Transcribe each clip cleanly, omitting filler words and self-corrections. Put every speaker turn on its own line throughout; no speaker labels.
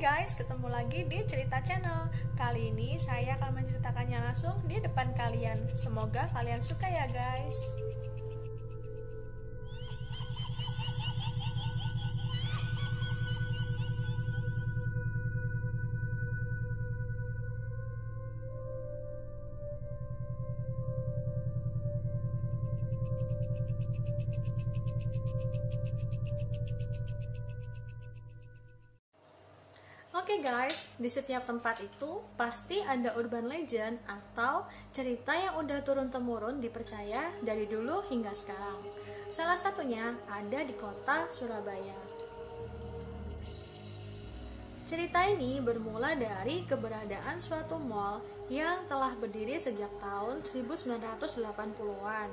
guys, ketemu lagi di Cerita Channel. Kali ini saya akan menceritakannya langsung di depan kalian. Semoga kalian suka ya guys. Oke guys, di setiap tempat itu pasti ada urban legend atau cerita yang udah turun-temurun dipercaya dari dulu hingga sekarang. Salah satunya ada di kota Surabaya. Cerita ini bermula dari keberadaan suatu mall yang telah berdiri sejak tahun 1980-an.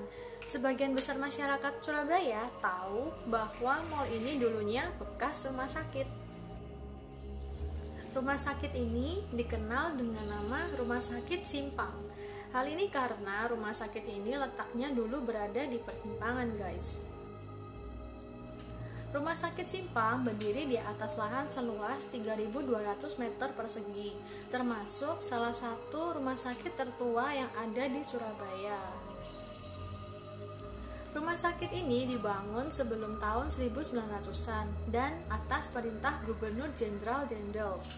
Sebagian besar masyarakat Surabaya tahu bahwa mall ini dulunya bekas rumah sakit. Rumah sakit ini dikenal dengan nama Rumah Sakit Simpang. Hal ini karena rumah sakit ini letaknya dulu berada di persimpangan, guys. Rumah Sakit Simpang berdiri di atas lahan seluas 3.200 meter persegi, termasuk salah satu rumah sakit tertua yang ada di Surabaya. Rumah sakit ini dibangun sebelum tahun 1900-an dan atas perintah Gubernur Jenderal Dendels.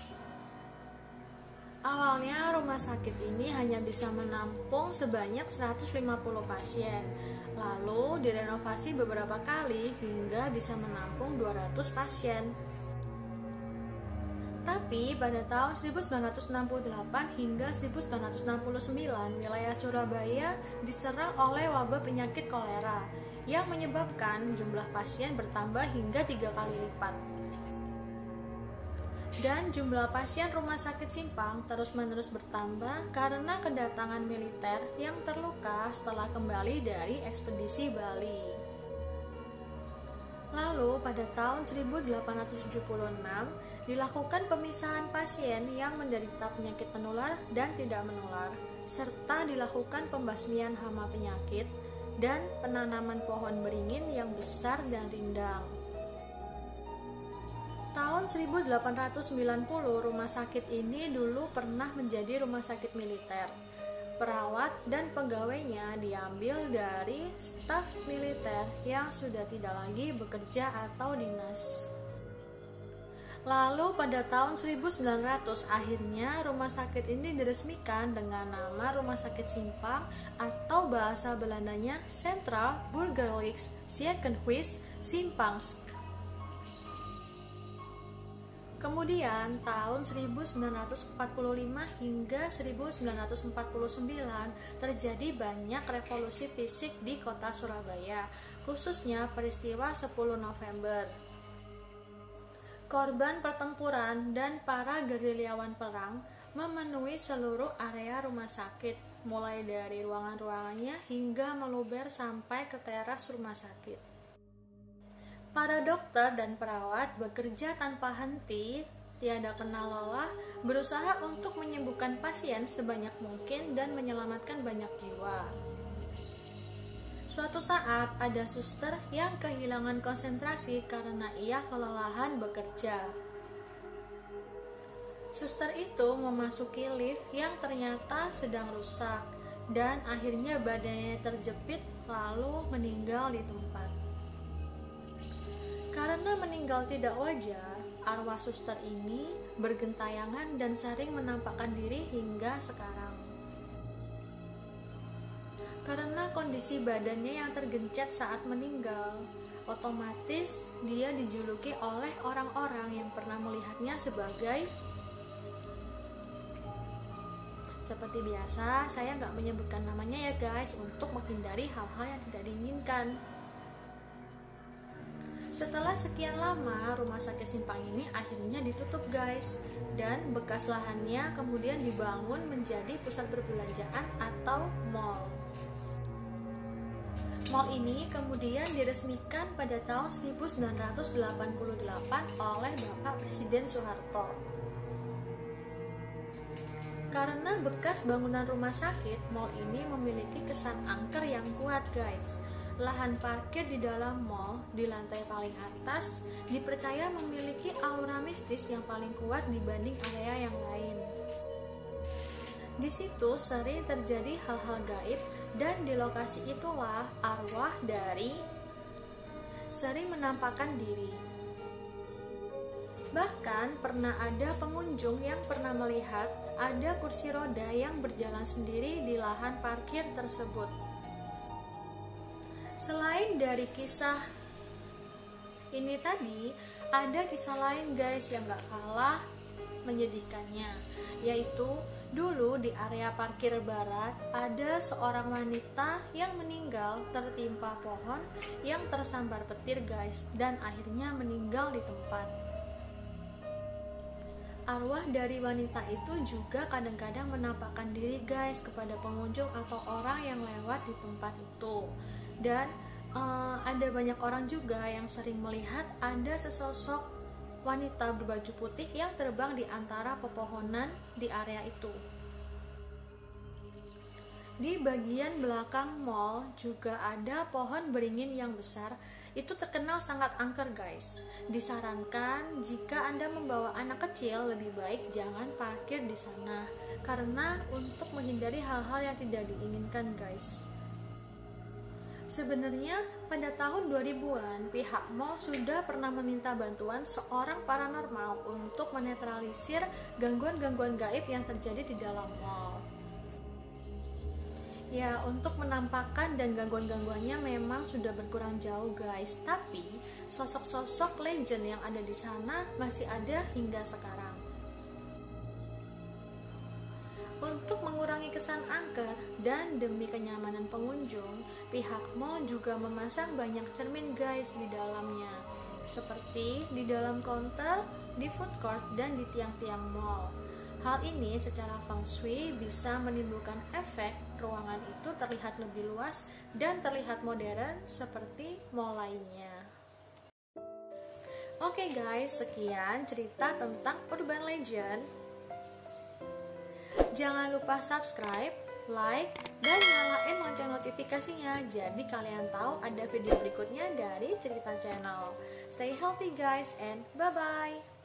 Awalnya rumah sakit ini hanya bisa menampung sebanyak 150 pasien, lalu direnovasi beberapa kali hingga bisa menampung 200 pasien. Tapi pada tahun 1968 hingga 1969, wilayah Surabaya diserang oleh wabah penyakit kolera yang menyebabkan jumlah pasien bertambah hingga 3 kali lipat. Dan jumlah pasien rumah sakit Simpang terus-menerus bertambah karena kedatangan militer yang terluka setelah kembali dari ekspedisi Bali. Lalu pada tahun 1876 dilakukan pemisahan pasien yang menderita penyakit menular dan tidak menular, serta dilakukan pembasmian hama penyakit dan penanaman pohon beringin yang besar dan rindang. Tahun 1890 rumah sakit ini dulu pernah menjadi rumah sakit militer. Perawat dan pegawainya diambil dari staf militer yang sudah tidak lagi bekerja atau dinas. Lalu pada tahun 1900 akhirnya rumah sakit ini diresmikan dengan nama Rumah Sakit Simpang atau bahasa Belandanya Centraal Burgerlijk Ziekenhuis Simpangsk. Kemudian tahun 1945 hingga 1949 terjadi banyak revolusi fisik di kota Surabaya, khususnya peristiwa 10 November. Korban pertempuran dan para gerilyawan perang memenuhi seluruh area rumah sakit, mulai dari ruangan-ruangannya hingga meluber sampai ke teras rumah sakit. Para dokter dan perawat bekerja tanpa henti, tiada kenal lelah, berusaha untuk menyembuhkan pasien sebanyak mungkin dan menyelamatkan banyak jiwa. Suatu saat ada suster yang kehilangan konsentrasi karena ia kelelahan bekerja. Suster itu memasuki lift yang ternyata sedang rusak dan akhirnya badannya terjepit lalu meninggal di tempat. Karena meninggal tidak wajar, arwah suster ini bergentayangan dan sering menampakkan diri hingga sekarang. Karena kondisi badannya yang tergencet saat meninggal, otomatis dia dijuluki oleh orang-orang yang pernah melihatnya sebagai... Seperti biasa, saya nggak menyebutkan namanya ya guys, untuk menghindari hal-hal yang tidak diinginkan. Setelah sekian lama, rumah sakit Simpang ini akhirnya ditutup guys, dan bekas lahannya kemudian dibangun menjadi pusat perbelanjaan atau mall. Mall ini kemudian diresmikan pada tahun 1988 oleh Bapak Presiden Soeharto. Karena bekas bangunan rumah sakit, mall ini memiliki kesan angker yang kuat guys. lahan parkir di dalam mall di lantai paling atas dipercaya memiliki aura mistis yang paling kuat dibanding area yang lain. Di situ sering terjadi hal-hal gaib dan di lokasi itulah arwah dari sering menampakkan diri. Bahkan pernah ada pengunjung yang pernah melihat ada kursi roda yang berjalan sendiri di lahan parkir tersebut. Selain dari kisah ini tadi, ada kisah lain guys yang gak kalah menyedihkannya, yaitu dulu di area parkir barat ada seorang wanita yang meninggal tertimpa pohon yang tersambar petir guys, dan akhirnya meninggal di tempat. Arwah dari wanita itu juga kadang-kadang menampakkan diri guys kepada pengunjung atau orang yang lewat di tempat itu. Dan ada banyak orang juga yang sering melihat ada sesosok wanita berbaju putih yang terbang di antara pepohonan di area itu. Di bagian belakang mall juga ada pohon beringin yang besar. Itu terkenal sangat angker guys. Disarankan jika Anda membawa anak kecil, lebih baik jangan parkir di sana karena untuk menghindari hal-hal yang tidak diinginkan guys. Sebenarnya pada tahun 2000-an pihak mall sudah pernah meminta bantuan seorang paranormal untuk menetralisir gangguan-gangguan gaib yang terjadi di dalam mall. Ya, untuk menampakkan dan gangguan-gangguannya memang sudah berkurang jauh guys, tapi sosok-sosok legend yang ada di sana masih ada hingga sekarang. Untuk mengurangi kesan angker dan demi kenyamanan pengunjung, pihak mall juga memasang banyak cermin guys di dalamnya, seperti di dalam counter, di food court, dan di tiang-tiang mall. Hal ini secara feng shui bisa menimbulkan efek ruangan itu terlihat lebih luas dan terlihat modern seperti mall lainnya. Oke guys, sekian cerita tentang urban legend. Jangan lupa subscribe, like, dan nyalain lonceng notifikasinya jadi kalian tahu ada video berikutnya dari cerita channel. Stay healthy guys and bye-bye.